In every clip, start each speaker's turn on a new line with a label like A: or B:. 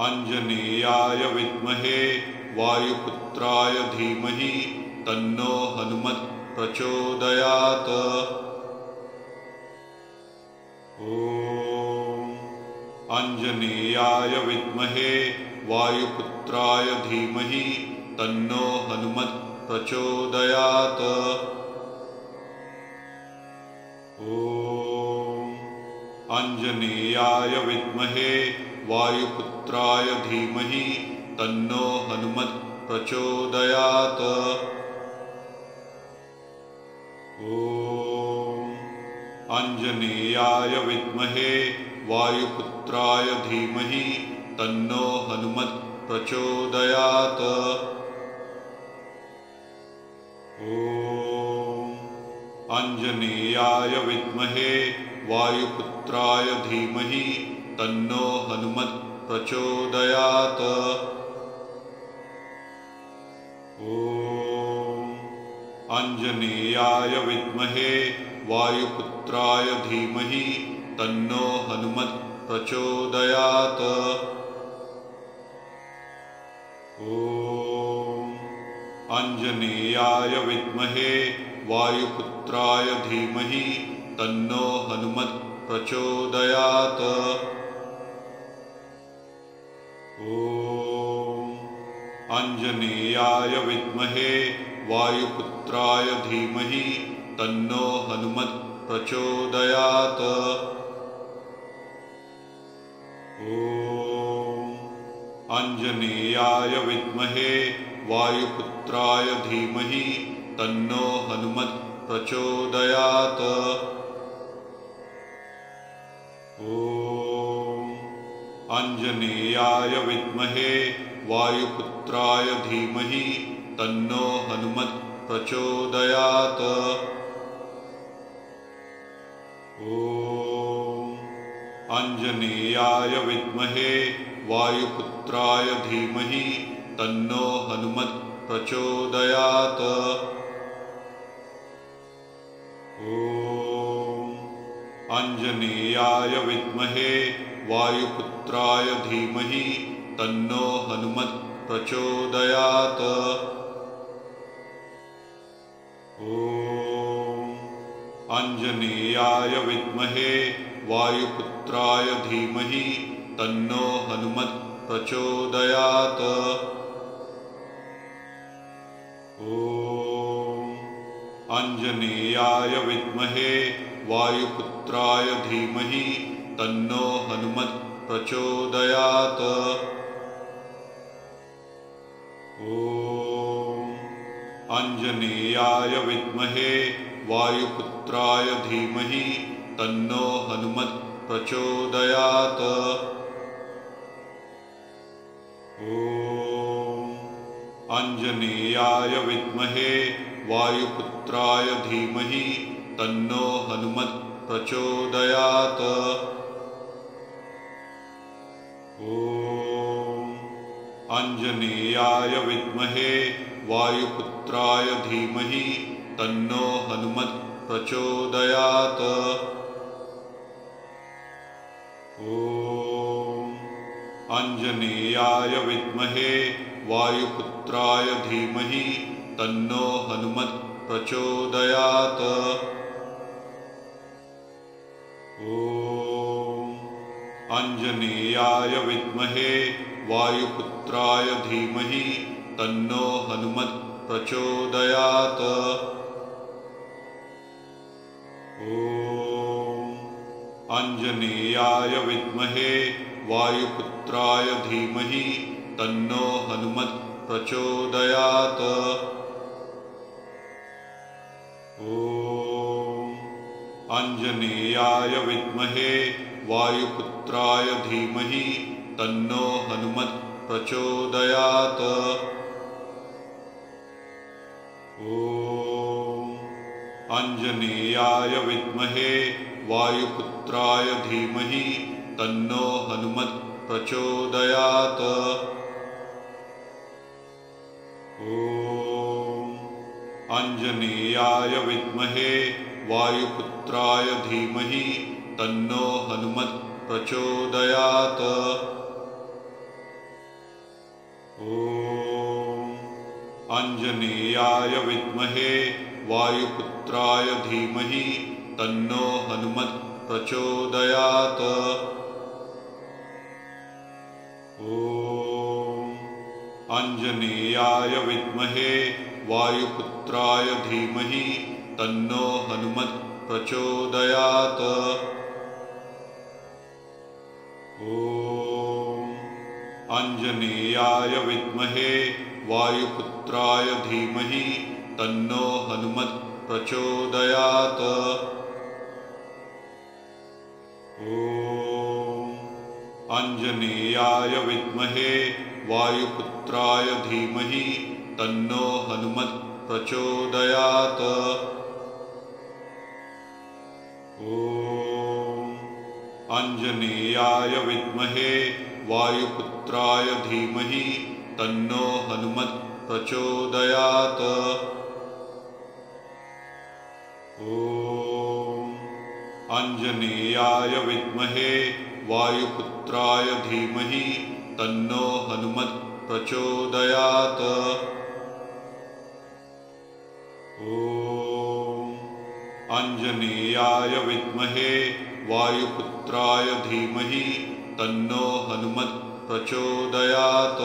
A: आञ्जनेयाय विद्महे वायुपुत्राय धीमहि तन्नो हनुमत् प्रचोदयात्। ॐ आञ्जनेयाय विद्महे वायुपुत्राय धीमहि तन्नो हनुमत् प्रचोदयात्। ॐ आञ्जनेयाय विद्महे वायुपुत्राय धीमहि तन्नो हनुमत् प्रचोदयात्। ॐ आञ्जनेयाय विद्महे वायुपुत्राय धीमहि तन्नो हनुमत् प्रचोदयात्। ॐ आञ्जनेयाय विद्महे वायुपुत्राय धीमहि तन्नो हनुमत् प्रचोदयात्। ॐ आञ्जनेयाय विद्महे वायुपुत्राय धीमहि तन्नो हनुमत् प्रचोदयात्। ॐ आञ्जनेयाय विद्महे वायुपुत्राय धीमहि तन्नो हनुमत् प्रचोदयात्। ॐ आञ्जनेयाय विद्महे वायुपुत्राय धीमहि तन्नो हनुमत् प्रचोदयात्। ॐ आञ्जनेयाय विद्महे वायुपुत्राय धीमहि तन्नो हनुमत् प्रचोदयात्। ॐ आञ्जनेयाय विद्महे वायुपुत्राय धीमहि तन्नो हनुमत् प्रचोदयात्। ॐ आञ्जनेयाय विद्महे वायुपुत्राय धीमहि तन्नो हनुमत् प्रचोदयात्। ॐ आञ्जनेयाय विद्महे वायुपुत्राय धीमहि तन्नो हनुमत् प्रचोदयात्। ॐ आञ्जनेयाय विद्महे वायुपुत्राय धीमहि तन्नो हनुमत् प्रचोदयात्। ॐ आञ्जनेयाय विद्महे वायुपुत्राय धीमहि तन्नो हनुमत् प्रचोदयात्। ॐ आञ्जनेयाय विद्महे वायुपुत्राय धीमहि तन्नो हनुमत् प्रचोदयात्। ॐ आञ्जनेयाय विद्महे वायुपुत्राय धीमहि तन्नो हनुमत् प्रचोदयात्। ॐ आञ्जनेयाय विद्महे वायुपुत्राय धीमहि तन्नो हनुमत् प्रचोदयात्। ॐ आञ्जनेयाय विद्महे वायुपुत्राय धीमहि तन्नो हनुमत् प्रचोदयात्। ॐ आञ्जनेयाय विद्महे वायुपुत्राय धीमहि तन्नो हनुमत् प्रचोदयात्। ॐ आञ्जनेयाय विद्महे वायुपुत्राय धीमहि तन्नो हनुमत् प्रचोदयात्। ॐ आञ्जनेयाय विद्महे वायुपुत्राय धीमहि तन्नो हनुमत् प्रचोदयात्। ॐ आञ्जनेयाय विद्महे वायुपुत्राय धीमहि तन्नो हनुमत् प्रचोदयात्। ॐ आञ्जनेयाय विद्महे वायुपुत्राय धीमहि तन्नो हनुमत् प्रचोदयात्। ॐ आञ्जनेयाय विद्महे वायुपुत्राय धीमहि तन्नो हनुमत् प्रचोदयात्। ॐ आञ्जनेयाय विद्महे वायुपुत्राय धीमहि तन्नो हनुमत् प्रचोदयात्। ॐ आञ्जनेयाय विद्महे वायुपुत्राय धीमहि तन्नो हनुमत् प्रचोदयात्। ॐ आञ्जनेयाय विद्महे वायुपुत्राय धीमहि तन्नो हनुमत् प्रचोदयात्। ॐ आञ्जनेयाय विद्महे वायुपुत्राय धीमहि तन्नो हनुमत् प्रचोदयात्। ॐ आञ्जनेयाय विद्महे वायुपुत्राय धीमहि तन्नो हनुमत् प्रचोदयात्। ॐ आञ्जनेयाय विद्महे वायुपुत्राय धीमहि तन्नो हनुमत् प्रचोदयात्।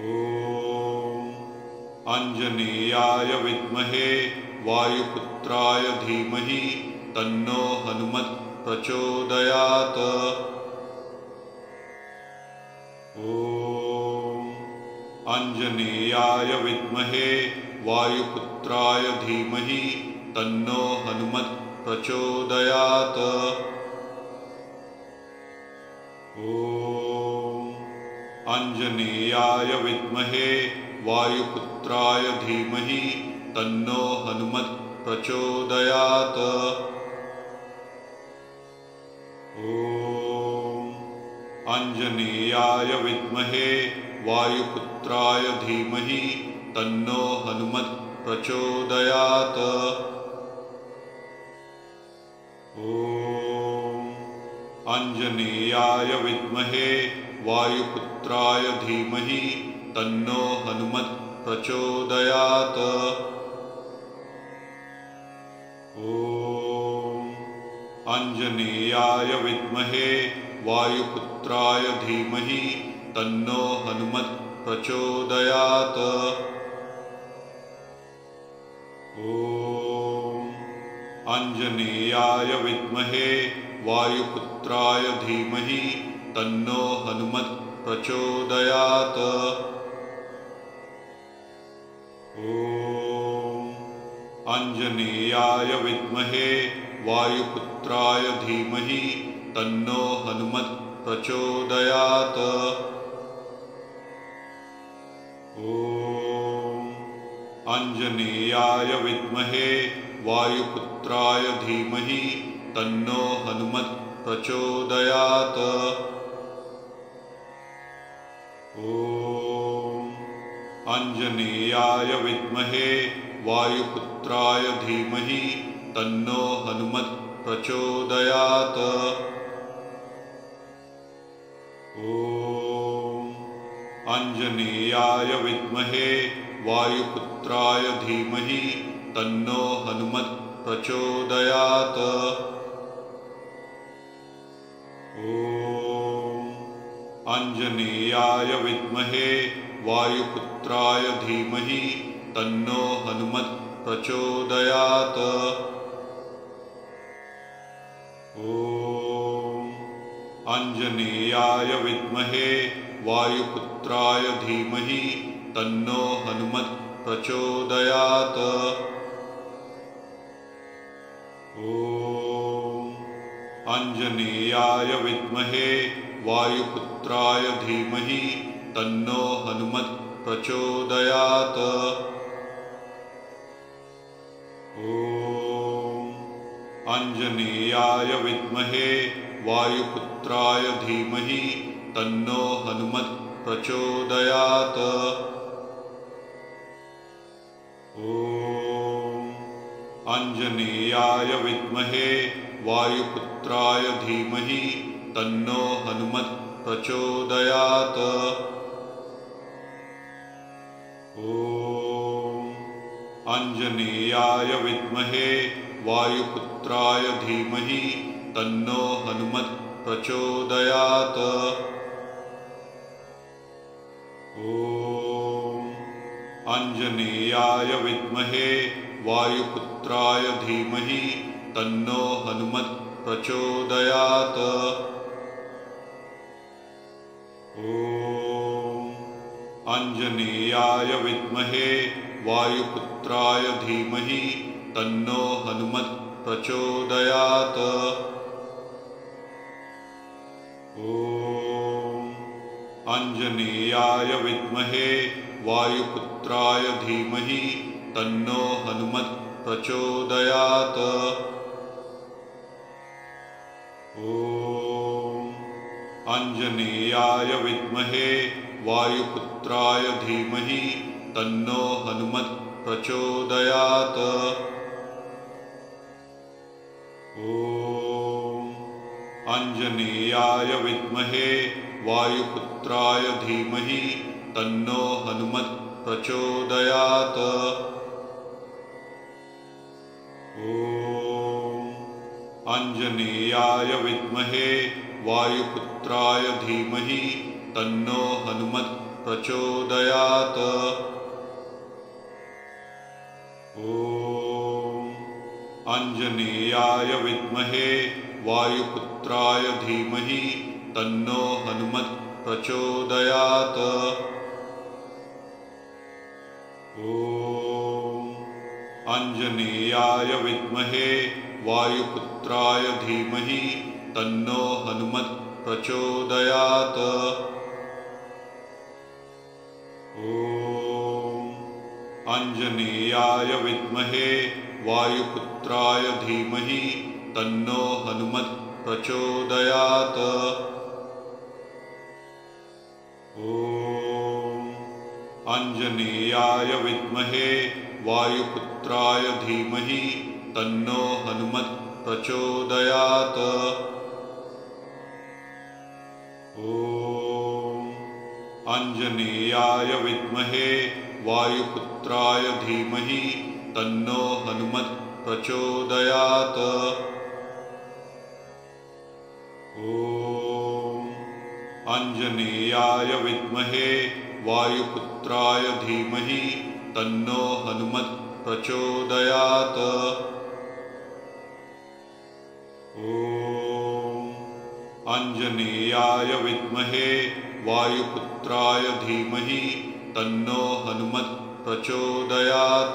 A: ॐ आञ्जनेयाय विद्महे वायुपुत्राय धीमहि तन्नो हनुमत् प्रचोदयात्। ॐ आञ्जनेयाय विद्महे वायुपुत्राय धीमहि तन्नो हनुमत् प्रचोदयात्। ॐ आञ्जनेयाय विद्महे वायुपुत्राय धीमहि तन्नो हनुमत् प्रचोदयात्। ॐ आञ्जनेयाय विद्महे वायुपुत्राय धीमहि तन्नो हनुमत् प्रचोदयात्। ॐ आञ्जनेयाय विद्महे वायुपुत्राय धीमहि तन्नो हनुमत् प्रचोदयात्। ॐ आञ्जनेयाय विद्महे वायुपुत्राय धीमहि तन्नो हनुमत् प्रचोदयात्। ॐ आञ्जनेयाय विद्महे वायुपुत्राय धीमहि तन्नो हनुमत् प्रचोदयात्। ॐ आञ्जनेयाय विद्महे वायुपुत्राय धीमहि तन्नो हनुमत् प्रचोदयात्। ॐ आञ्जनेयाय विद्महे वायुपुत्राय धीमहि तन्नो हनुमत् प्रचोदयात्। ॐ आञ्जनेयाय विद्महे वायुपुत्राय धीमहि तन्नो हनुमत् प्रचोदयात्। ॐ आञ्जनेयाय विद्महे वायुपुत्राय धीमहि तन्नो हनुमत् प्रचोदयात्। ॐ आञ्जनेयाय विद्महे वायुपुत्राय धीमहि तन्नो हनुमत् प्रचोदयात्। ॐ आञ्जनेयाय विद्महे वायुपुत्राय धीमहि तन्नो हनुमत् प्रचोदयात्। ॐ आञ्जनेयाय विद्महे वायुपुत्राय धीमहि तन्नो हनुमत् प्रचोदयात्। ॐ आञ्जनेयाय विद्महे वायुपुत्राय धीमहि तन्नो हनुमत् प्रचोदयात्। ॐ आञ्जनेयाय विद्महे वायुपुत्राय धीमहि तन्नो हनुमत् प्रचोदयात्। ॐ आञ्जनेयाय विद्महे वायुपुत्राय धीमहि तन्नो हनुमत् प्रचोदयात्। ॐ आञ्जनेयाय विद्महे वायुपुत्राय धीमहि तन्नो हनुमत् प्रचोदयात्। ॐ आञ्जनेयाय विद्महे वायुपुत्राय धीमहि तन्नो हनुमत् प्रचोदयात्। ॐ आञ्जनेयाय विद्महे वायुपुत्राय धीमहि तन्नो हनुमत् प्रचोदयात्। ॐ आञ्जनेयाय विद्महे वायुपुत्राय धीमहि तन्नो हनुमत् प्रचोदयात्। ॐ आञ्जनेयाय विद्महे वायुपुत्राय धीमहि तन्नो हनुमत् प्रचोदयात्। ॐ आञ्जनेयाय विद्महे वायुपुत्राय धीमहि तन्नो हनुमत् प्रचोदयात्। ॐ आञ्जनेयाय विद्महे वायुपुत्राय धीमहि तन्नो हनुमत् प्रचोदयात्। ॐ आञ्जनेयाय विद्महे वायुपुत्राय धीमहि तन्नो हनुमत् प्रचोदयात्। ॐ आञ्जनेयाय विद्महे वायुपुत्राय धीमहि तन्नो हनुमत् प्रचोदयात्। ॐ आञ्जनेयाय विद्महे वायुपुत्राय धीमहि तन्नो हनुमत् प्रचोदयात्। ॐ आञ्जनेयाय विद्महे वायुपुत्राय धीमहि तन्नो हनुमत् प्रचोदयात्। ॐ आञ्जनेयाय विद्महे वायुपुत्राय धीमहि तन्नो हनुमत् प्रचोदयात्। ॐ आञ्जनेयाय विद्महे वायुपुत्राय धीमहि तन्नो हनुमत् प्रचोदयात्।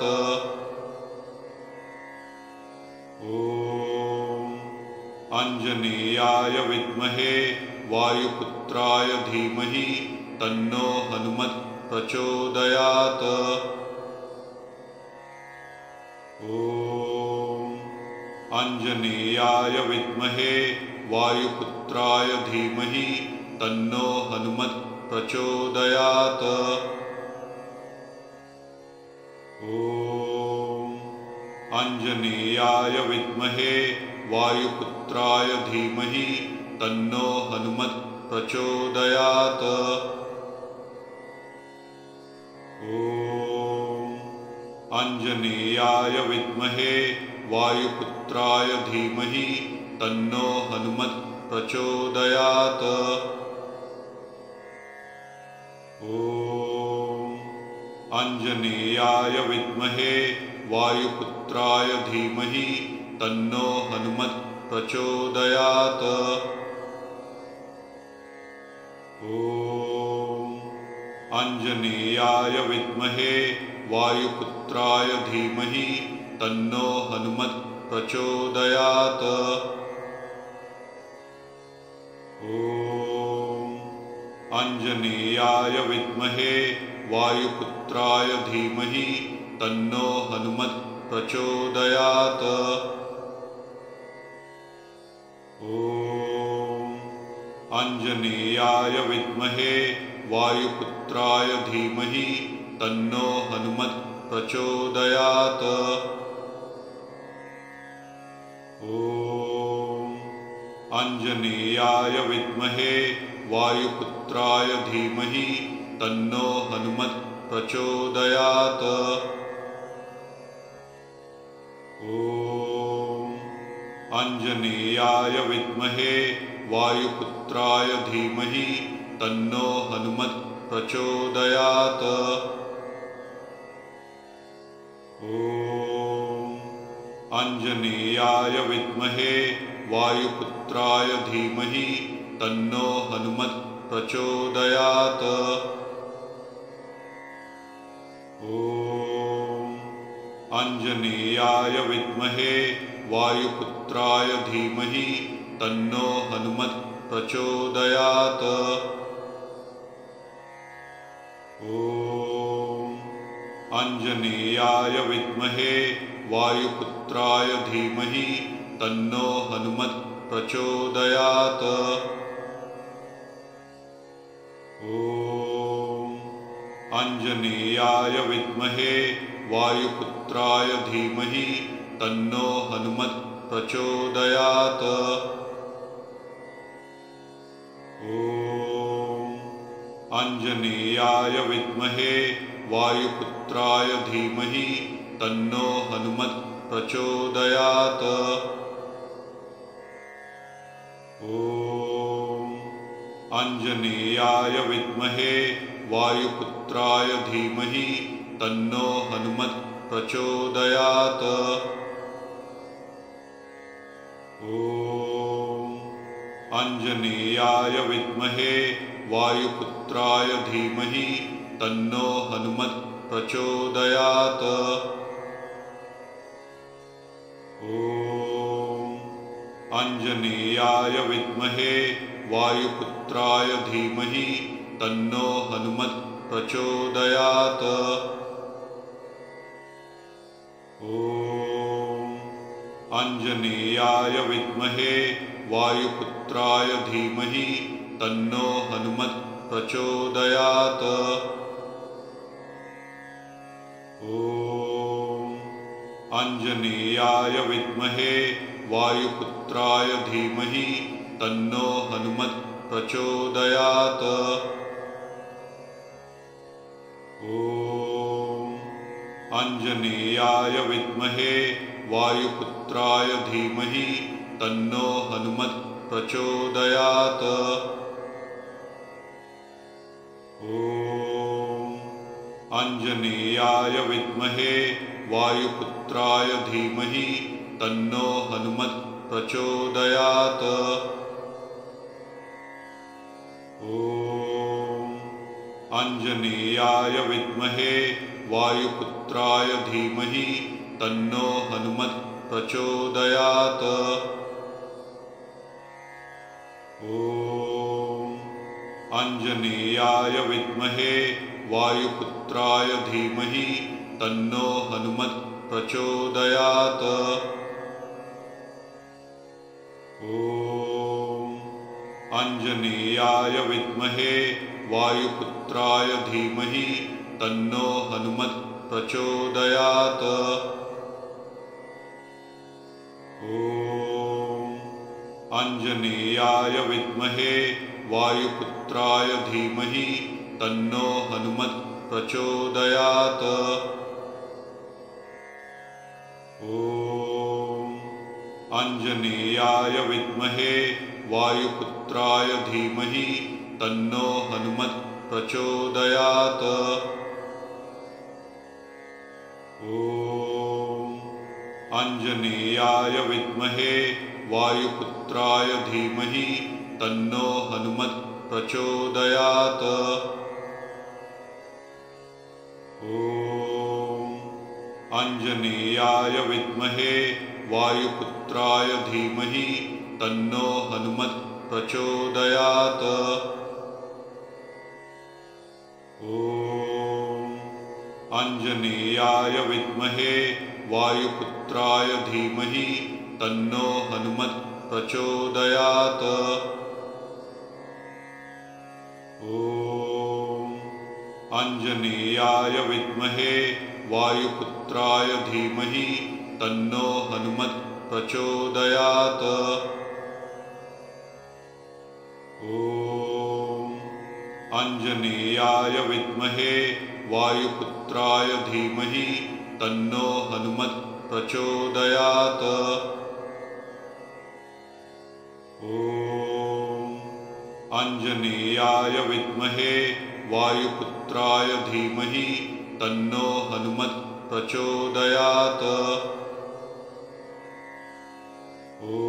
A: ॐ आञ्जनेयाय विद्महे वायुपुत्राय धीमहि तन्नो हनुमत् प्रचोदयात्। ॐ आञ्जनेयाय विद्महे वायुपुत्राय धीमहि तन्नो हनुमत् प्रचोदयात्। ॐ आञ्जनेयाय विद्महे वायुपुत्राय धीमहि तन्नो हनुमत् प्रचोदयात्। ॐ आञ्जनेयाय विद्महे वायुपुत्राय धीमहि तन्नो हनुमत् प्रचोदयात्। ॐ आञ्जनेयाय विद्महे वायुपुत्राय धीमहि तन्नो हनुमत् प्रचोदयात्। ॐ आञ्जनेयाय विद्महे वायुपुत्राय धीमहि तन्नो हनुमत् प्रचोदयात्। ॐ आञ्जनेयाय विद्महे वायुपुत्राय धीमहि तन्नो हनुमत् प्रचोदयात्। ॐ आञ्जनेयाय विद्महे वायुपुत्राय धीमहि तन्नो हनुमत् प्रचोदयात्। ॐ आञ्जनेयाय विद्महे वायुपुत्राय धीमहि तन्नो हनुमत् प्रचोदयात्। ॐ आञ्जनेयाय विद्महे वायुपुत्राय धीमहि तन्नो हनुमत् प्रचोदयात्। ॐ आञ्जनेयाय विद्महे वायुपुत्राय धीमहि तन्नो हनुमत् प्रचोदयात्। ॐ आञ्जनेयाय विद्महे वायुपुत्राय धीमहि तन्नो हनुमत् प्रचोदयात्। ॐ आञ्जनेयाय विद्महे वायुपुत्राय धीमहि तन्नो हनुमत् प्रचोदयात्। ॐ आञ्जनेयाय विद्महे वायुपुत्राय धीमहि तन्नो हनुमत् प्रचोदयात्। ॐ आञ्जनेयाय विद्महे वायुपुत्राय धीमहि तन्नो हनुमत् प्रचोदयात्। ॐ आञ्जनेयाय विद्महे वायुपुत्राय धीमहि तन्नो हनुमत् प्रचोदयात्। ॐ आञ्जनेयाय विद्महे वायुपुत्राय धीमहि तन्नो हनुमत् प्रचोदयात्। ॐ आञ्जनेयाय विद्महे वायुपुत्राय धीमहि तन्नो हनुमत् प्रचोदयात्। ॐ आञ्जनेयाय विद्महे वायुपुत्राय धीमहि तन्नो हनुमत् प्रचोदयात्। ॐ आञ्जनेयाय विद्महे वायुपुत्राय धीमहि तन्नो हनुमत् प्रचोदयात्। ॐ आञ्जनेयाय विद्महे वायुपुत्राय धीमहि तन्नो हनुमत् प्रचोदयात्। ॐ आञ्जनेयाय विद्महे वायुपुत्राय धीमहि तन्नो हनुमत् प्रचोदयात्। ॐ आञ्जनेयाय विद्महे वायुपुत्राय धीमहि तन्नो हनुमत् प्रचोदयात्। ॐ आञ्जनेयाय विद्महे वायुपुत्राय धीमहि तन्नो हनुमत् प्रचोदयात्। ॐ आञ्जनेयाय विद्महे वायुपुत्राय धीमहि तन्नो हनुमत् प्रचोदयात्। ॐ आञ्जनेयाय विद्महे वायुपुत्राय धीमहि तन्नो हनुमत् प्रचोदयात्। ॐ आञ्जनेयाय विद्महे वायुपुत्राय धीमहि तन्नो हनुमत् प्रचोदयात्। ॐ आञ्जनेयाय विद्महे वायुपुत्राय धीमहि तन्नो हनुमत् प्रचोदयात्। ॐ आञ्जनेयाय विद्महे वायुपुत्राय धीमहि तन्नो हनुमत् प्रचोदयात्। ॐ आञ्जनेयाय विद्महे वायुपुत्राय धीमहि तन्नो हनुमत् प्रचोदयात्। ॐ आञ्जनेयाय विद्महे वायुपुत्राय धीमहि तन्नो हनुमत् प्रचोदयात्। ॐ आञ्जनेयाय विद्महे वायुपुत्राय धीमहि तन्नो हनुमत् प्रचोदयात्। ॐ आञ्जनेयाय विद्महे वायुपुत्राय धीमहि तन्नो हनुमत् प्रचोदयात्। ॐ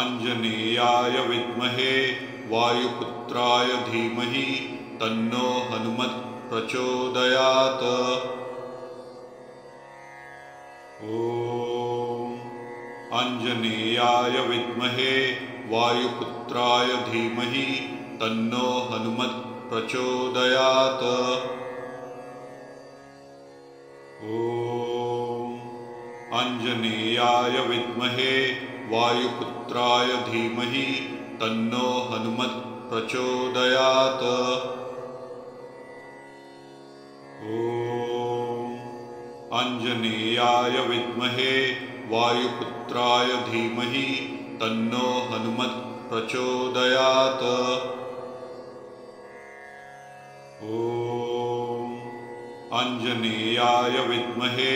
A: आञ्जनेयाय विद्महे वायुपुत्राय धीमहि तन्नो हनुमत् प्रचोदयात्। ॐ आञ्जनेयाय विद्महे वायुपुत्राय धीमहि तन्नो हनुमत् प्रचोदयात्। ॐ आञ्जनेयाय विद्महे वायुपुत्राय धीमहि तन्नो हनुमत् प्रचोदयात्। ॐ आञ्जनेयाय विद्महे वायुपुत्राय धीमहि तन्नो हनुमत् प्रचोदयात्। ॐ आञ्जनेयाय विद्महे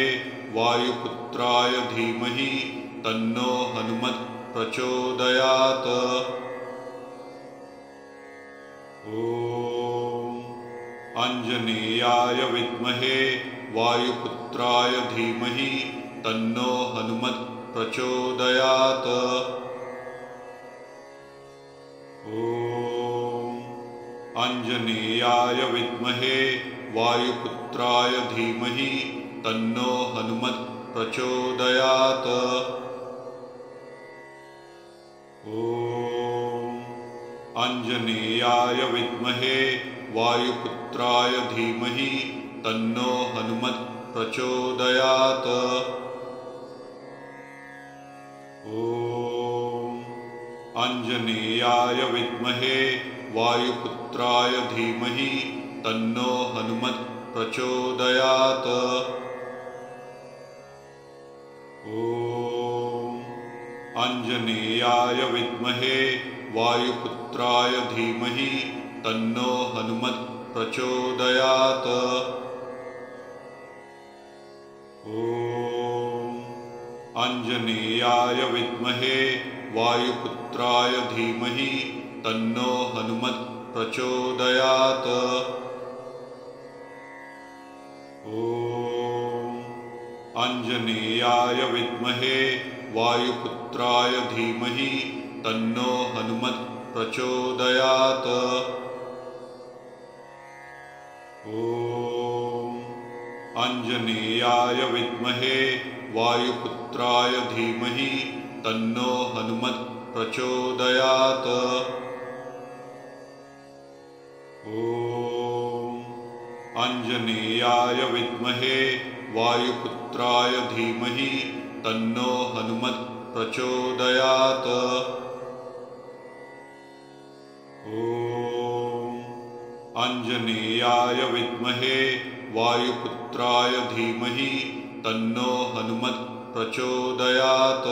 A: वायुपुत्राय धीमहि तन्नो हनुमत् प्रचोदयात्। ॐ आञ्जनेयाय विद्महे वायुपुत्राय धीमहि तन्नो हनुमत् प्रचोदयात्। ॐ आञ्जनेयाय विद्महे वायुपुत्राय धीमहि तन्नो हनुमत् प्रचोदयात्। ॐ आञ्जनेयाय विद्महे वायुपुत्राय धीमहि तन्नो हनुमत् प्रचोदयात्। ॐ आञ्जनेयाय विद्महे वायुपुत्राय धीमहि तन्नो हनुमत् प्रचोदयात्। ॐ आञ्जनेयाय विद्महे वायुपुत्राय धीमहि तन्नो हनुमत् प्रचोदयात्। ॐ आञ्जनेयाय विद्महे वायुपुत्राय धीमहि तन्नो हनुमत् प्रचोदयात्। ॐ आञ्जनेयाय विद्महे वायुपुत्राय धीमहि तन्नो हनुमत् प्रचोदयात्। ॐ आञ्जनेयाय विद्महे वायुपुत्राय धीमहि तन्नो हनुमत् प्रचोदयात्। ॐ आञ्जनेयाय विद्महे वायुपुत्राय धीमहि तन्नो हनुमत् प्रचोदयात्। ॐ आञ्जनेयाय विद्महे वायुपुत्राय धीमहि तन्नो हनुमत् प्रचोदयात्।